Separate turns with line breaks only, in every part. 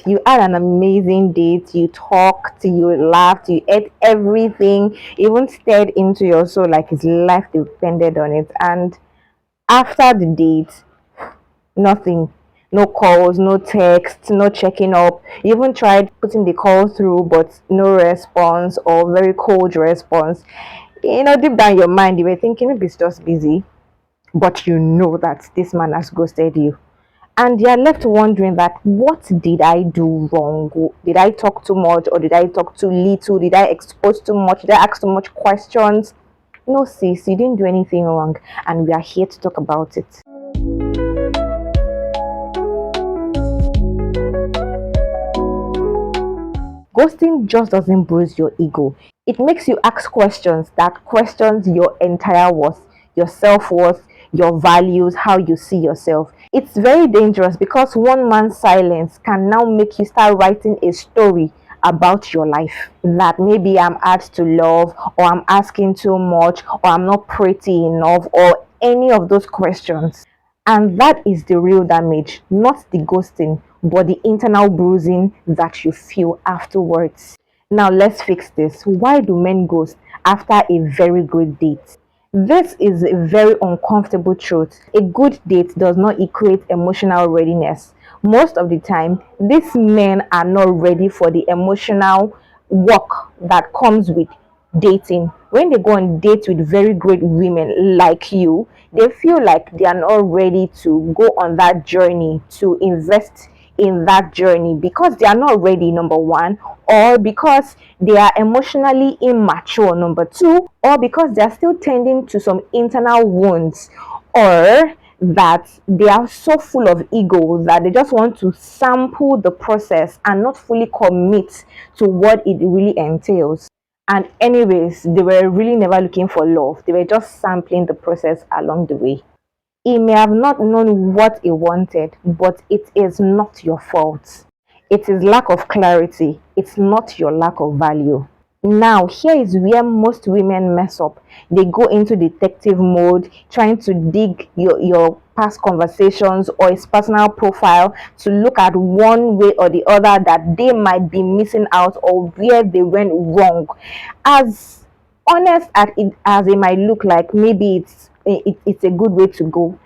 You had an amazing date, you talked, you laughed, you ate everything, even stared into your soul like his life depended on it. And after the date, nothing. No calls, no texts, no checking up. You even tried putting the call through, but no response or very cold response. Deep down your mind, you were thinking maybe it's just busy, but you know that this man has ghosted you. And you're left wondering that what did I do wrong? Did I talk too much or did I talk too little? Did I expose too much? Did I ask too much questions? No, sis, you didn't do anything wrong, and we are here to talk about it. Ghosting just doesn't bruise your ego. It makes you ask questions that questions your entire worth, your self-worth, your values, how you see yourself. It's very dangerous because one man's silence can now make you start writing a story about your life. That maybe I'm hard to love, or I'm asking too much, or I'm not pretty enough, or any of those questions. And that is the real damage, not the ghosting, but the internal bruising that you feel afterwards. Now, let's fix this. Why do men ghost after a very good date? This is a very uncomfortable truth. A good date does not equate emotional readiness. Most of the time, these men are not ready for the emotional work that comes with dating. When they go on dates with very great women like you, they feel like they are not ready to go on that journey, to invest in that journey, because they are not ready, number one, or because they are emotionally immature, number two, or because they are still tending to some internal wounds, or that they are so full of ego that they just want to sample the process and not fully commit to what it really entails. And anyways, they were really never looking for love. They were just sampling the process along the way. He may have not known what he wanted, but it is not your fault. It is lack of clarity. It's not your lack of value. Now, here is where most women mess up. They go into detective mode, trying to dig your past conversations or his personal profile to look at one way or the other that they might be missing out or where they went wrong. As honest as it might look like, maybe it's a good way to go.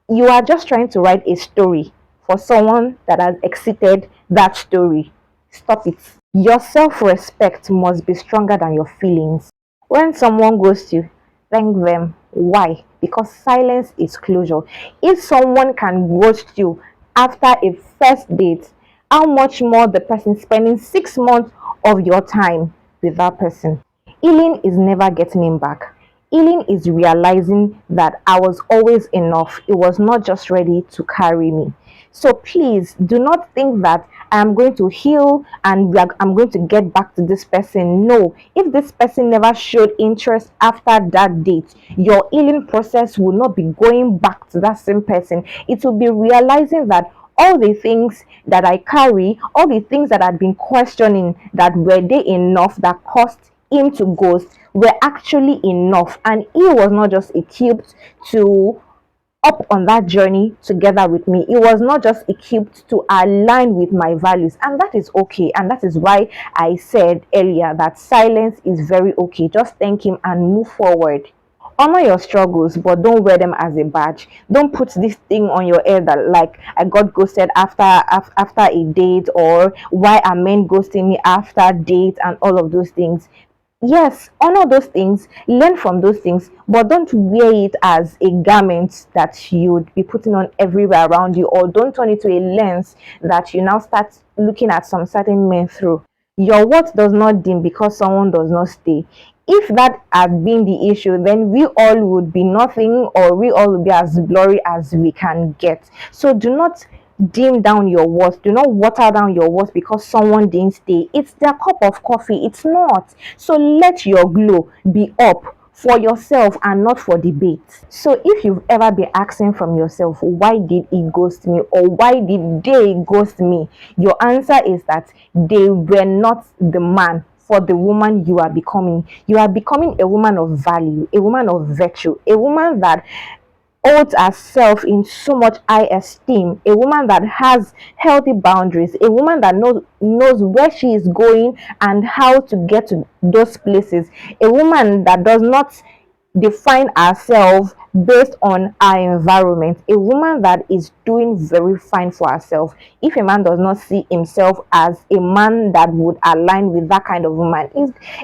You are just trying to write a story for someone that has exited that story. Stop it. Your self-respect must be stronger than your feelings. When someone goes you, thank them. Why? Because silence is closure. If someone can ghost you after a first date, how much more the person spending 6 months of your time with that person? Healing is never getting him back. Healing is realizing that I was always enough. It was not just ready to carry me. So please do not think that I'm going to heal and I'm going to get back to this person. No, if this person never showed interest after that date, your healing process will not be going back to that same person. It will be realizing that all the things that I carry, all the things that I've been questioning, that were they enough that caused him to ghost, were actually enough, and he was not just equipped to up on that journey together with me. It was not just equipped to align with my values, and that is okay. And that is why I said earlier that silence is very okay. Just thank him and move forward. Honor your struggles, but don't wear them as a badge. Don't put this thing on your head that like I got ghosted after a date, or why are men ghosting me after date, and all of those things. Yes, honor those things, learn from those things, but don't wear it as a garment that you'd be putting on everywhere around you, or don't turn it to a lens that you now start looking at some certain men through. Your worth does not dim because someone does not stay. If that had been the issue, then we all would be nothing, or we all would be as blurry as we can get. So do not dim down your worth. Do not water down your worth because someone didn't stay. It's their cup of coffee. It's not. So let your glow be up for yourself and not for debate. So if you've ever been asking from yourself, why did he ghost me, or why did they ghost me? Your answer is that they were not the man for the woman you are becoming. You are becoming a woman of value, a woman of virtue, a woman that holds herself in so much high esteem, a woman that has healthy boundaries, a woman that knows where she is going and how to get to those places, a woman that does not define herself based on her environment, a woman that is doing very fine for herself. If a man does not see himself as a man that would align with that kind of woman,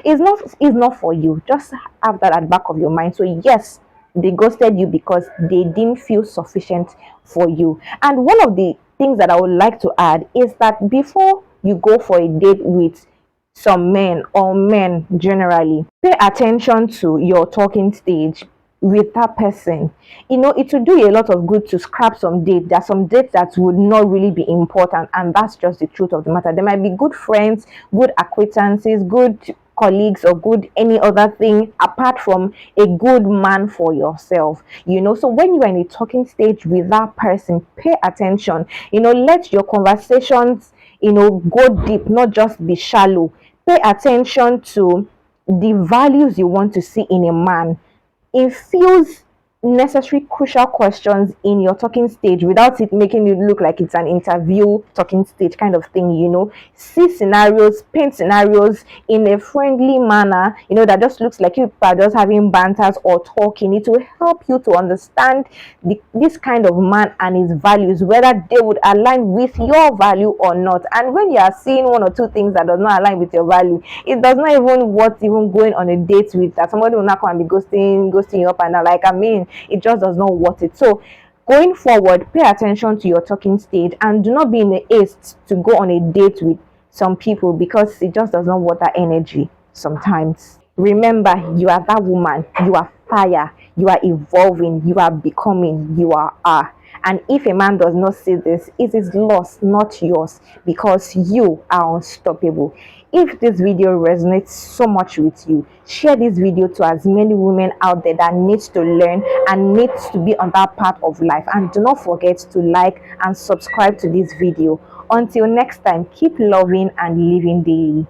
is not for you. Just have that at the back of your mind. So yes, they ghosted you because they didn't feel sufficient for you. And one of the things that I would like to add is that before you go for a date with some men or men generally, pay attention to your talking stage with that person. It will do you a lot of good to scrap some dates. There are some dates that would not really be important, and that's just the truth of the matter. There might be good friends, good acquaintances, good colleagues, or good any other thing apart from a good man for yourself. So when you are in a talking stage with that person, pay attention. Let your conversations go deep, not just be shallow. Pay attention to the values you want to see in a man. Infuse necessary crucial questions in your talking stage without it making it look like it's an interview talking stage kind of thing. See scenarios, paint scenarios in a friendly manner, that just looks like you are just having banters or talking. It will help you to understand this kind of man and his values, whether they would align with your value or not. And when you are seeing one or two things that does not align with your value, it does not even worth even going on a date with that. Somebody will not come and be ghosting you up and down. Like, it just does not worth it. So going forward, pay attention to your talking stage and do not be in a haste to go on a date with some people, because it just does not worth that energy sometimes. Remember, you are that woman, you are fire, you are evolving, you are becoming, you are. And if a man does not see this, it is loss, not yours, because you are unstoppable. If this video resonates so much with you, share this video to as many women out there that needs to learn and needs to be on that path of life. And do not forget to like and subscribe to this video. Until next time, keep loving and living daily.